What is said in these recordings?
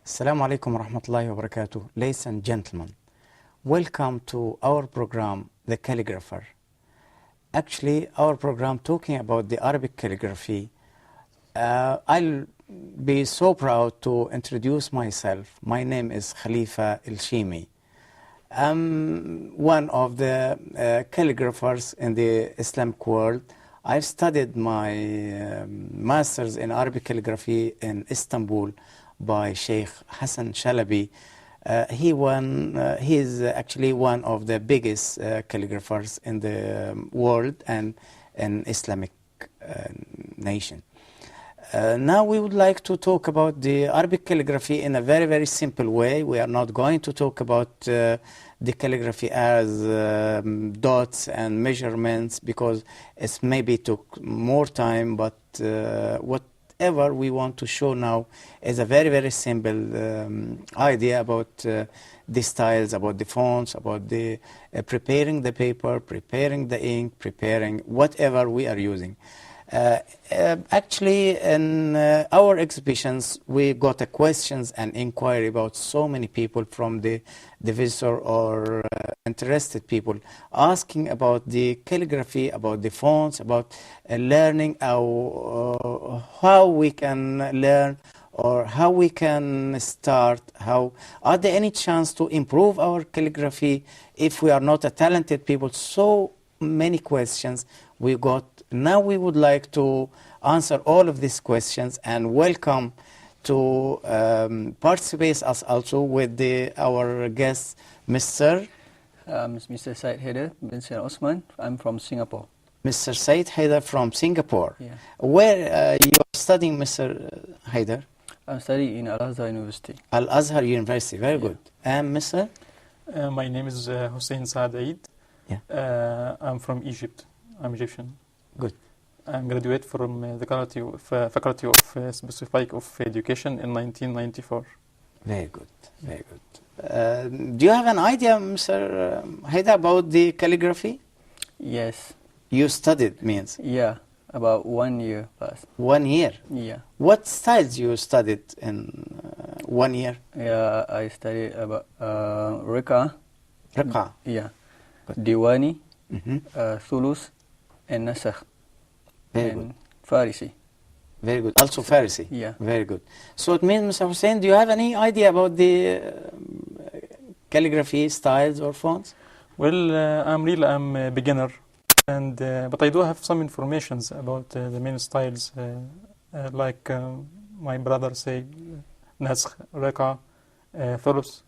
Assalamu alaikum wa rahmatullahi wa barakatuh. Ladies and gentlemen, welcome to our program, The Calligrapher. Actually, our program talking about the Arabic calligraphy. I'll be so proud to introduce myself. My name is Khalifa Al Sheemy. I'm one of the calligraphers in the Islamic world. I've studied my master's in Arabic calligraphy in Istanbul by Sheikh Hassan Shalabi. He is actually one of the biggest calligraphers in the world and an Islamic nation. Now we would like to talk about the Arabic calligraphy in a very, very simple way. We are not going to talk about the calligraphy as dots and measurements because it maybe took more time, but whatever we want to show now is a very, very simple idea about the styles, about the fonts, about the preparing the paper, preparing the ink, preparing whatever we are using. Actually, in our exhibitions, we got a questions and inquiry about so many people from the visitor or interested people asking about the calligraphy, about the fonts, about learning how we can learn or how we can start. How are there any chance to improve our calligraphy if we are not a talented people? So many questions we got. Now we would like to answer all of these questions and welcome to participate us also with our guest, Mr. Mr. Said Haider bin Said Osman. I'm from Singapore. Mr. Said Haider from Singapore. Yeah. Where you are studying, Mr. Haider? I'm studying in Al-Azhar University. Al-Azhar University, very good. And Mr.? My name is Hussein Saad Eid. Yeah. I'm from Egypt. I'm Egyptian. Good. I'm graduate from the Faculty of Specific of Education in 1994. Very good, very good. Do you have an idea, Mr. Haider, about the calligraphy? Yes. You studied, means? Yeah, about 1 year past. 1 year? Yeah. What styles you studied in 1 year? Yeah, I studied about Rika. Rika? Yeah. Diwani, Mm-hmm. Thulus, and Nasakh. Very and good. Farisi. Very good. Also Farisi? Yeah. Very good. So it means, Mr. Hussein, do you have any idea about the calligraphy styles or fonts? Well, I'm a beginner, and but I do have some informations about the main styles, like my brother say, Naskh, Reka, Thulus.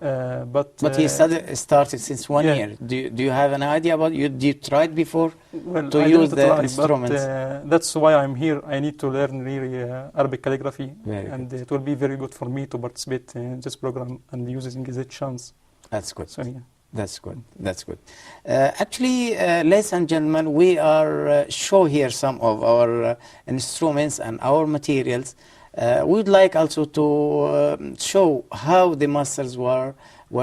But he started since 1 yeah. year. Do you have an idea about you? Did you tried before well, to I use didn't the try, instruments? But that's why I'm here. I need to learn really Arabic calligraphy, Very and good. it will be very good for me to participate in this program and using this chance. That's good. So, yeah. That's good. That's good. Actually, ladies and gentlemen, we are show here some of our instruments and our materials. We'd like also to show how the masters were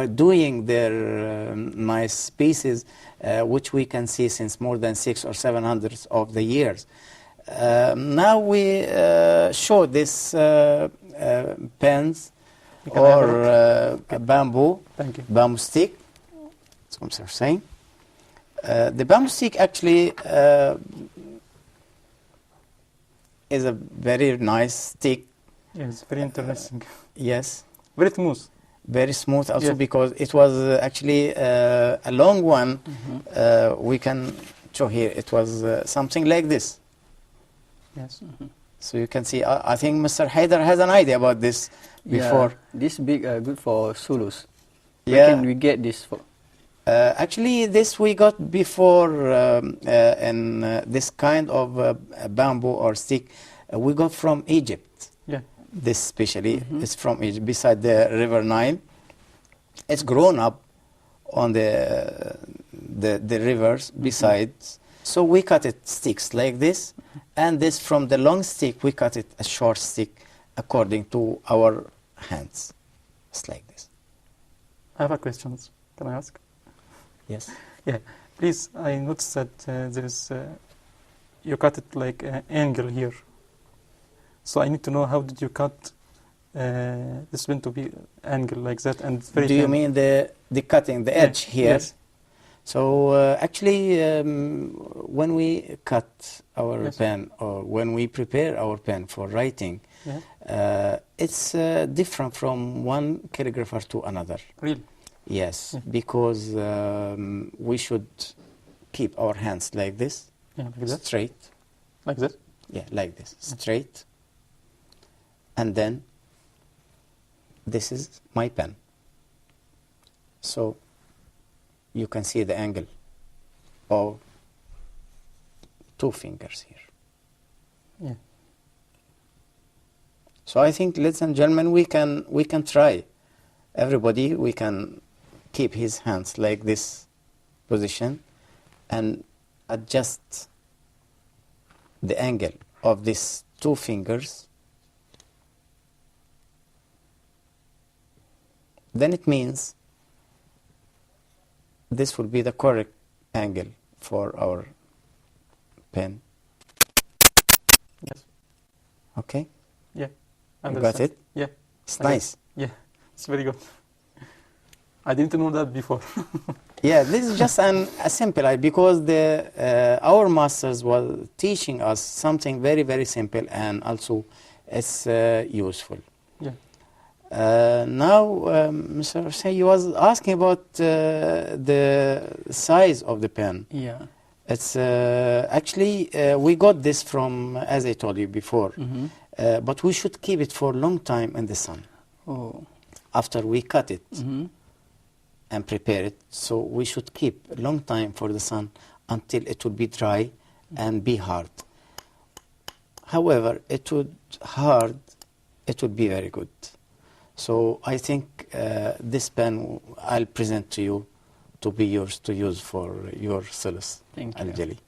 doing their nice pieces, which we can see since more than 600 or 700 of the years. Now we show this pens or bamboo, Thank you. bamboo stick. That's what I'm saying. The bamboo stick actually is a very nice stick. Yes, very interesting. Yes. Very smooth. Very smooth also Yes. because it was actually a long one. We can show here. It was something like this. Yes. So you can see, I think Mr. Haider has an idea about this before. This big good for Zulus. Yeah. Where can we get this for? Actually, this we got before in this kind of bamboo or stick. We got from Egypt. Yeah. This especially is from Egypt, beside the River Nile. It's grown up on the rivers besides. So we cut it sticks like this, and this from the long stick we cut it a short stick according to our hands. It's like this. I have a question. Can I ask? Yes. Yeah. Please, I noticed that there is you cut it like an angle here. So I need to know, how did you cut this pen to be angle like that? And it's very Do you thin. mean the cutting, the edge here? Yes. So actually, when we cut our Yes. pen, or when we prepare our pen for writing, Yeah. it's different from one calligrapher to another. Really? Yes, Yeah. because we should keep our hands like this, Yeah, like that. straight. Like that. Yeah, like this, straight. And then this is my pen. So you can see the angle of 2 fingers here. Yeah. So I think, ladies and gentlemen, we can try. Everybody, we can keep his hands like this position and adjust the angle of these 2 fingers. Then it means this will be the correct angle for our pen. Yes. Okay? Yeah. You got Understand. it? Yeah. It's I got nice. Yeah. It's very good. I didn't know that before. Yeah, this is just a simple, because our masters were teaching us something very, very simple, and also it's useful. Yeah. Now, Mr. Hussein, you was asking about the size of the pen. Yeah. It's actually we got this from, as I told you before, but we should keep it for a long time in the sun. Oh. After we cut it and prepare it, so we should keep a long time for the sun until it will be dry and be hard. However, it would be very good. So I think this pen I'll present to you to be yours to use for your Silas Thank you. Al-Jali.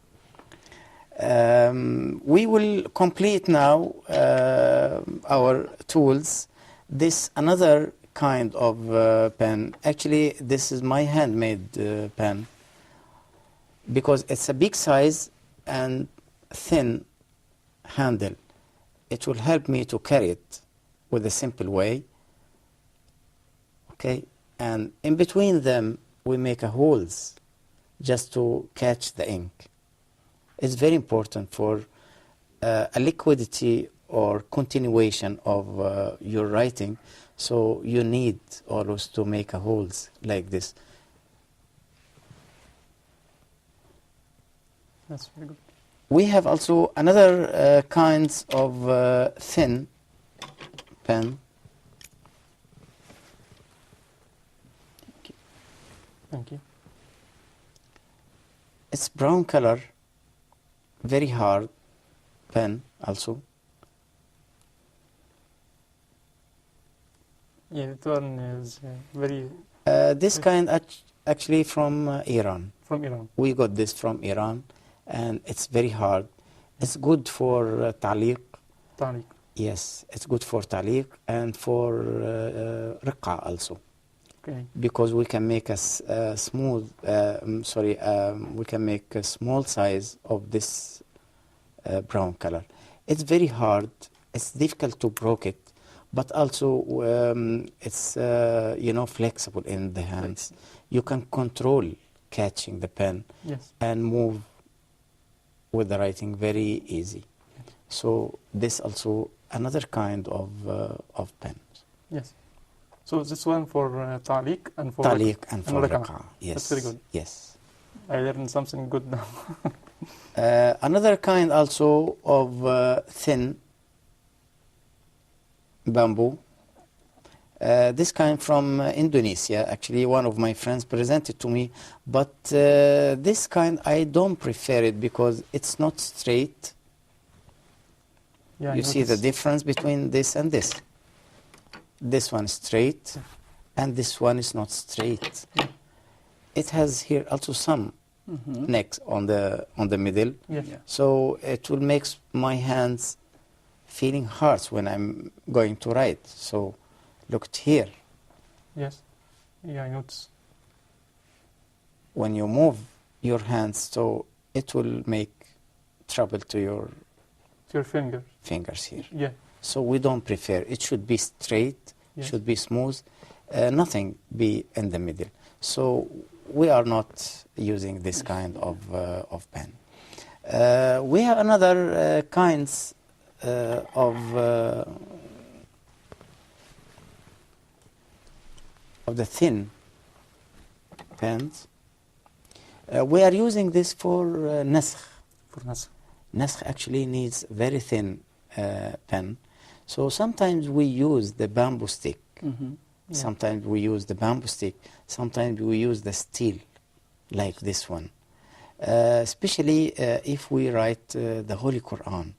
We will complete now our tools. This another kind of pen. Actually, this is my handmade pen, because it's a big size and thin handle. It will help me to carry it with a simple way. Okay, and in between them we make a holes just to catch the ink. It's very important for a liquidity or continuation of your writing, so you need always to make a holes like this. That's very good. We have also another kinds of thin pen. Thank you. It's brown color, very hard pen also. Yeah, that one is very This kind actually from Iran. from Iran. We got this from Iran, and it's very hard. It's good for ta'liq. Tariq. Yes, it's good for ta'liq and for riqqa also. Okay. Because we can make a we can make a small size of this brown color. It's very hard. It's difficult to break it, but also it's flexible in the hands. You can control catching the pen Yes. and move with the writing very easy. So this also another kind of pen. Yes. So this one for Taliq and for Taliq and for Riqqa. riqqa. Yes. That's very good. Yes. I learned something good now. Another kind also of thin bamboo. This kind from Indonesia. Actually, one of my friends presented to me, but this kind I don't prefer it because it's not straight. Yeah, I You see the noticed. difference between this and this. This one is straight, and this one is not straight. It has here also some necks on the middle, Yes. Yeah. so it will make my hands feeling hard when I'm going to write. So look at here. Yes. Yeah, I noticed. When you move your hands, so it will make trouble to your To your fingers. fingers here. Yeah. So we don't prefer. It should be straight, Yes. should be smooth, nothing be in the middle. So we are not using this kind of pen. We have another kinds of the thin pens. We are using this for nasakh. For nas. Nasakh actually needs very thin pen. So sometimes we use the bamboo stick. Mm-hmm. Yeah. Sometimes we use the bamboo stick. Sometimes we use the steel, like this one. Especially if we write the Holy Quran.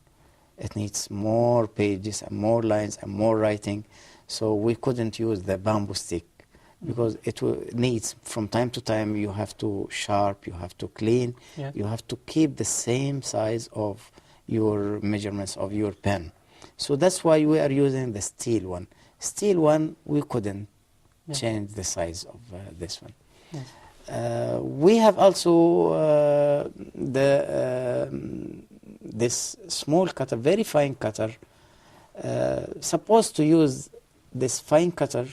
It needs more pages and more lines and more writing. So we couldn't use the bamboo stick because it needs, from time to time, you have to sharp, you have to clean, Yes. you have to keep the same size of your measurements of your pen. So that's why we are using the steel one. Steel one, we couldn't Yeah. change the size of this one. Yes. We have also this small cutter, very fine cutter, supposed to use this fine cutter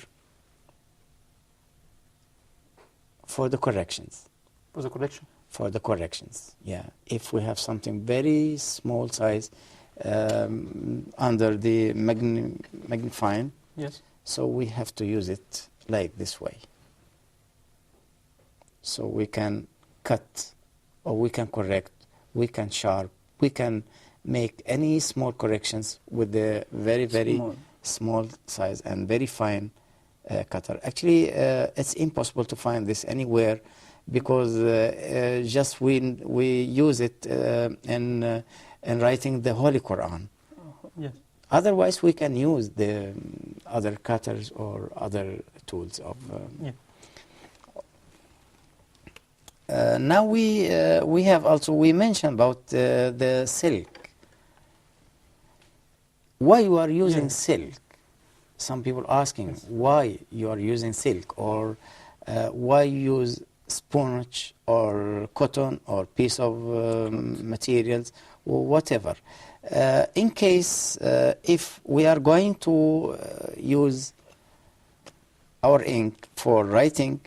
for the corrections. For the correction. For the corrections, yeah. If we have something very small size under the magnifying, Yes. so we have to use it like this way. So we can cut, or we can correct, we can sharp, we can make any small corrections with the very, very Small. small size and very fine cutter. Actually, it's impossible to find this anywhere because just we use it in writing the Holy Quran. Yes. Otherwise, we can use the other cutters or other tools of. Yeah. Now we have also, we mentioned about the silk. Why you are using Yeah. silk? Some people asking why you are using silk, or why you use sponge or cotton or piece of materials or whatever. In case if we are going to use our ink for writing,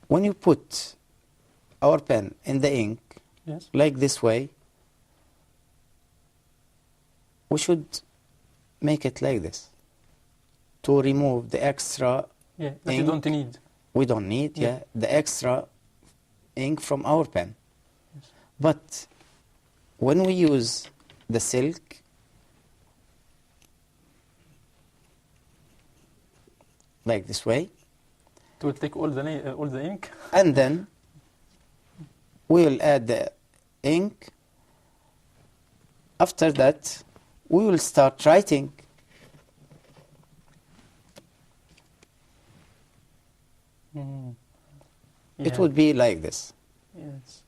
when you put our pen in the ink, Yes. like this way, we should make it like this to remove the extra. Yeah. That you Ink. don't need. We don't need Yeah. the extra ink from our pen. Yes. But when we use the silk, like this way, It will take all the ink. and then we will add the ink. After that, we will start writing. Mm. It Yeah. would be like this. Yes.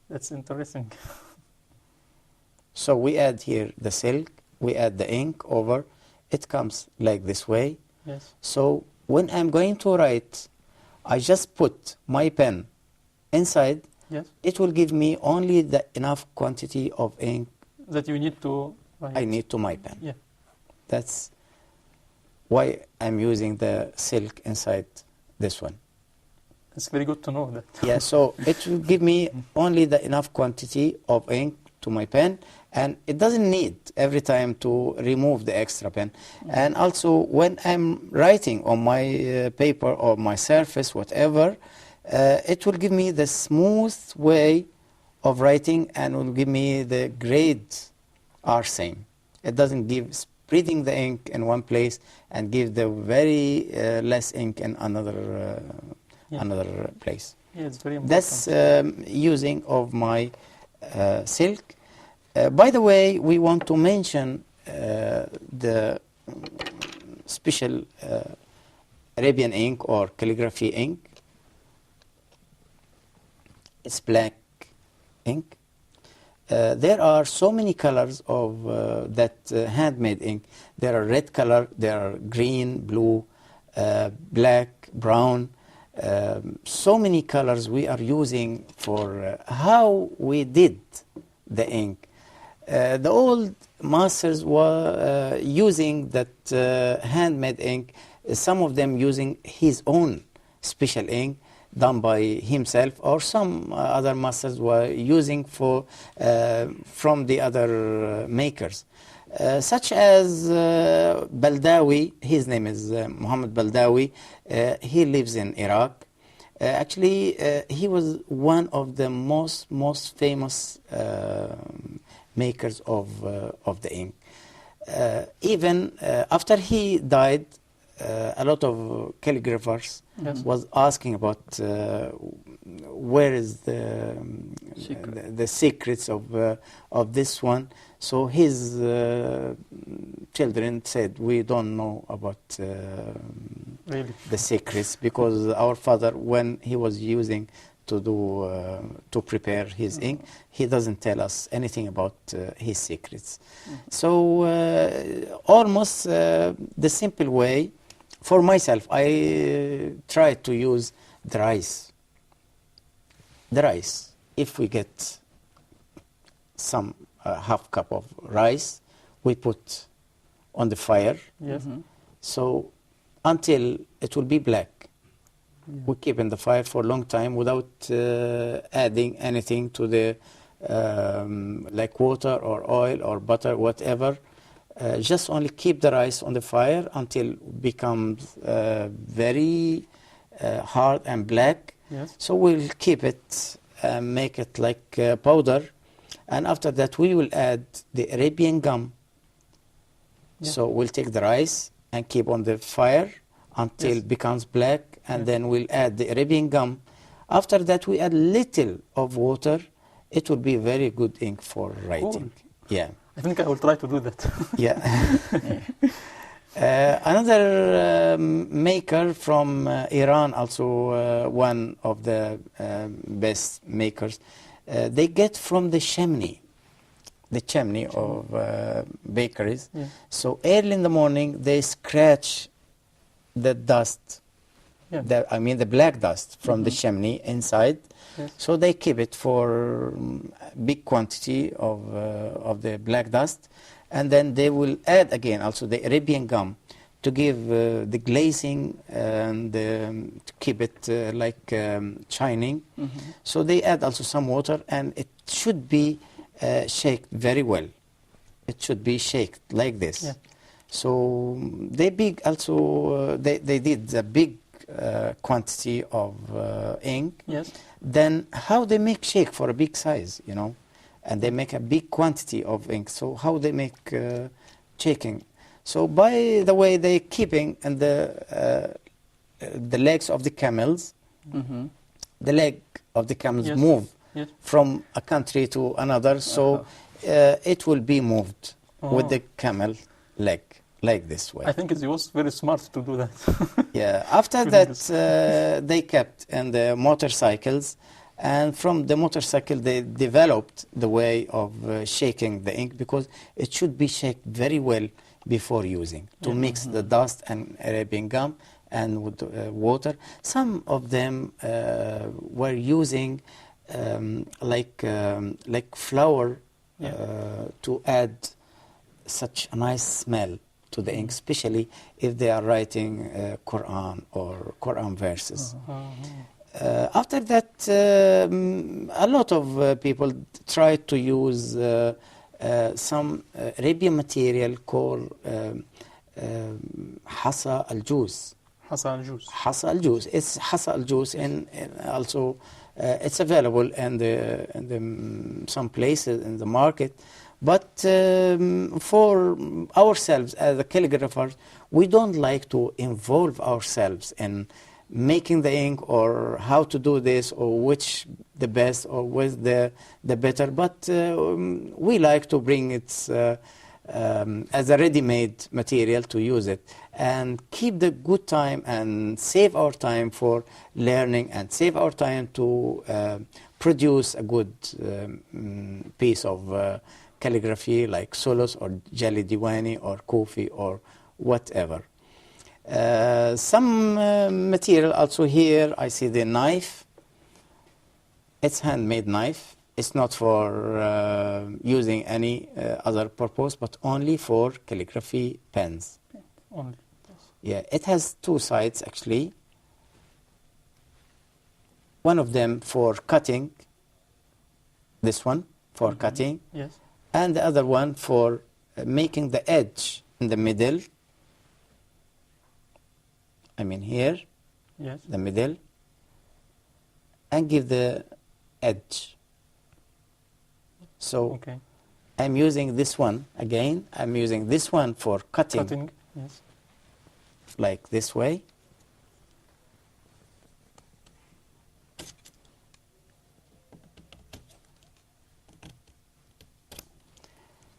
That's interesting. So we add here the silk, we add the ink over, it comes like this way. Yes. So when I'm going to write, I just put my pen inside, Yes. it will give me only the enough quantity of ink That you need to write. I need to my pen. Yeah. That's why I'm using the silk inside this one. It's very good to know that. Yeah, so it will give me only the enough quantity of ink to my pen, and it doesn't need every time to remove the extra pen. And also when I'm writing on my paper or my surface, whatever, it will give me the smooth way of writing and will give me the grades are same. It doesn't give spreading the ink in one place and give the very less ink in another another place. Yeah, it's very important. That's using of my silk. By the way, we want to mention the special Arabian ink or calligraphy ink. It's black ink. There are so many colors of that handmade ink. There are red color, there are green, blue, black, brown. So many colors we are using for how we did the ink. The old masters were using that handmade ink, some of them using his own special ink done by himself, or some other masters were using for from the other makers. Such as Baldawi, his name is Muhammad Baldawi, he lives in Iraq. Actually, he was one of the most famous makers of the ink. Even after he died, a lot of calligraphers was asking about where is the secrets of this one. So his children said, we don't know about Really? the secrets, because our father, when he was using to do to prepare his ink, he doesn't tell us anything about his secrets. So almost the simple way. For myself, I try to use the rice. The rice, if we get some half cup of rice, we put on the fire. Yes. So until it will be black. We keep in the fire for a long time without adding anything to the like water or oil or butter, whatever. Just only keep the rice on the fire until it becomes very hard and black. Yes. So we'll keep it and make it like powder. And after that we will add the Arabian gum. Yeah. So we'll take the rice and keep on the fire until it becomes black, and then we'll add the Arabian gum. After that we add little of water. It will be very good ink for writing. Yeah. I think I will try to do that. Yeah. Another maker from Iran, also one of the best makers, they get from the chimney of bakeries. Yeah. So early in the morning they scratch the dust, I mean the black dust from the chimney inside. Yes. So they keep it for big quantity of the black dust, and then they will add again also the Arabian gum to give the glazing and to keep it like shining. So they add also some water, and it should be shaked very well. It should be shaked like this. Yeah. So they big also they did a big quantity of ink. Yes. Then how they make shake for a big size, you know, and they make a big quantity of ink. So how they make shaking? So by the way they keeping and the legs of the camels, the leg of the camels move from a country to another. So it will be moved with the camel leg. Like this way. I think it was very smart to do that. Yeah. After that, they kept in the motorcycles, and from the motorcycle they developed the way of shaking the ink, because it should be shaked very well before using to mix the dust and Arabian gum and with water. Some of them were using like flour to add such a nice smell to the ink, especially if they are writing Quran or Quran verses. After that, a lot of people try to use some Arabian material called Hasa al-Juz. Hasal juice. Hasal juice. It's hasal juice, and also it's available in some places in the market. But for ourselves as a calligraphers, we don't like to involve ourselves in making the ink or how to do this or which the best or which the better. But we like to bring it as a ready-made material to use it and keep the good time and save our time for learning and save our time to produce a good piece of calligraphy like Solos or Jali Diwani or Kufi or whatever. Some material also here, I see the knife. It's handmade knife. It's not for using any other purpose, but only for calligraphy pens. Only. Yeah, it has two sides actually. One of them for cutting, this one for cutting, Yes. and the other one for making the edge in the middle. I mean here, Yes. the middle, and give the edge. So Okay. I'm using this one again. I'm using this one for cutting, Cutting. Yes. like this way.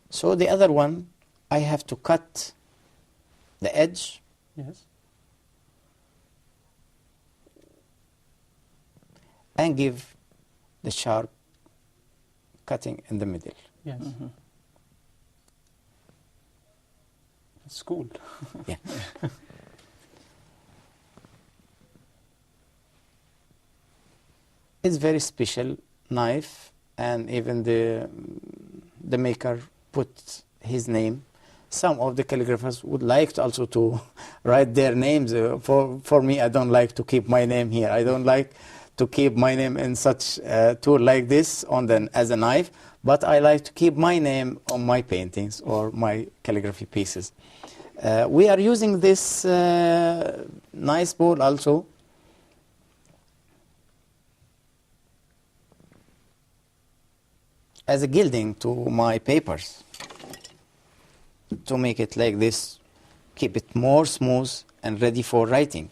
So the other one, I have to cut the edge Yes. and give the sharp cutting in the middle. Yes. It's cool. Yeah. It's very special knife, and even the maker put his name. Some of the calligraphers would like to also to write their names. For me, I don't like to keep my name here. I don't like to keep my name in such a tool like this as a knife, but I like to keep my name on my paintings or my calligraphy pieces. We are using this nice bowl also as a gilding to my papers, to make it like this, keep it more smooth and ready for writing.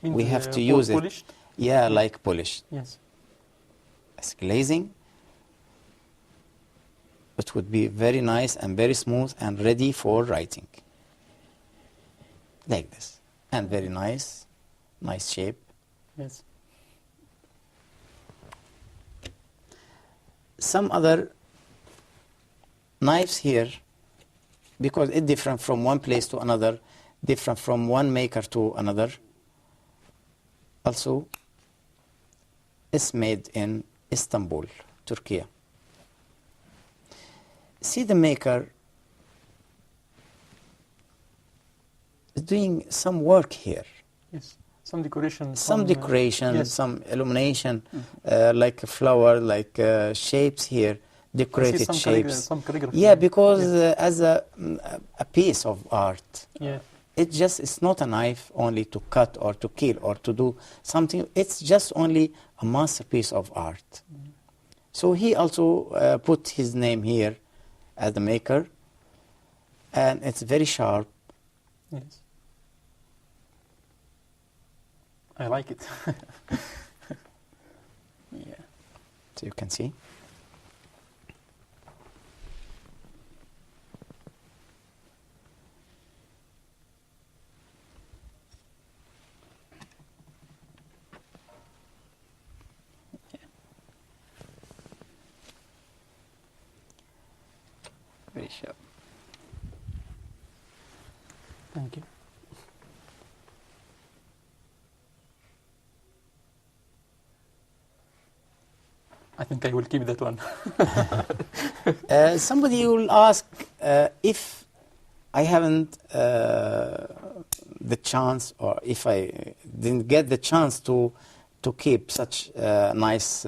Means, We have to use it. polished? Yeah, like polished. Yes. As glazing, it would be very nice and very smooth and ready for writing. Like this. And very nice, nice shape. Yes. Some other knives here, because it's different from one place to another, different from one maker to another. Also, it's made in Istanbul, Turkey. See, the maker is doing some work here. Yes. Some decoration. Some decoration, yes. some illumination, like a flower, like shapes here, decorated some shapes. Some calligraphy. Yeah, because Yes. as a piece of art, Yeah. it's not a knife only to cut or to kill or to do something. It's just only a masterpiece of art. So he also put his name here as the maker, and it's very sharp. Yes. I like it. Yeah. So you can see. Very sharp. Thank you. I think I will keep that one. Somebody will ask if I haven't the chance, or if I didn't get the chance to keep such a nice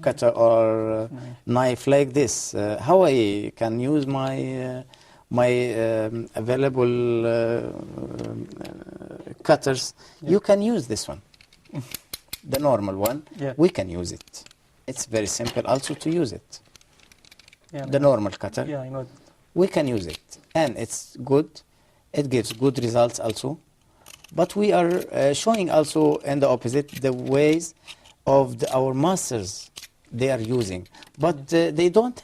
cutter or knife like this, how I can use my available cutters, Yeah. you can use this one, the normal one. Yeah. We can use it. It's very simple also to use it. Yeah, The normal cutter, Yeah, I know. we can use it, and it's good. It gives good results also. But we are showing also in the opposite the ways of our masters they are using, but they don't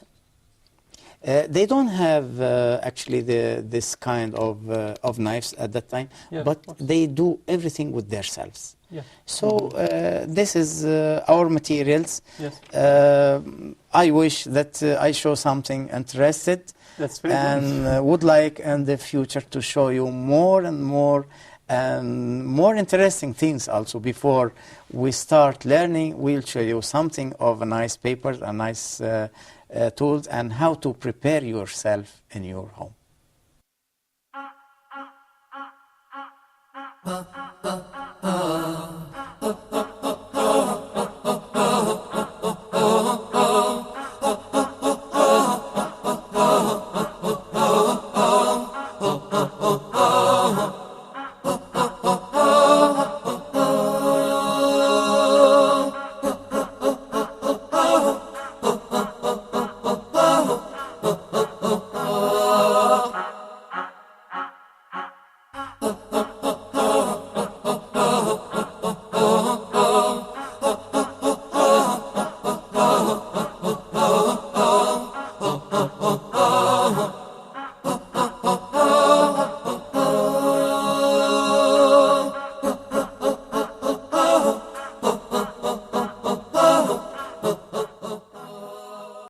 have actually this kind of knives at that time. Yeah, but of course. they do everything with themselves. Yeah. So this is our materials. Yes. I wish that I show something interested, That's very and good. would like in the future to show you more and more and more interesting things also. Before we start learning, we'll show you something of a nice papers, a nice tools, and how to prepare yourself in your home.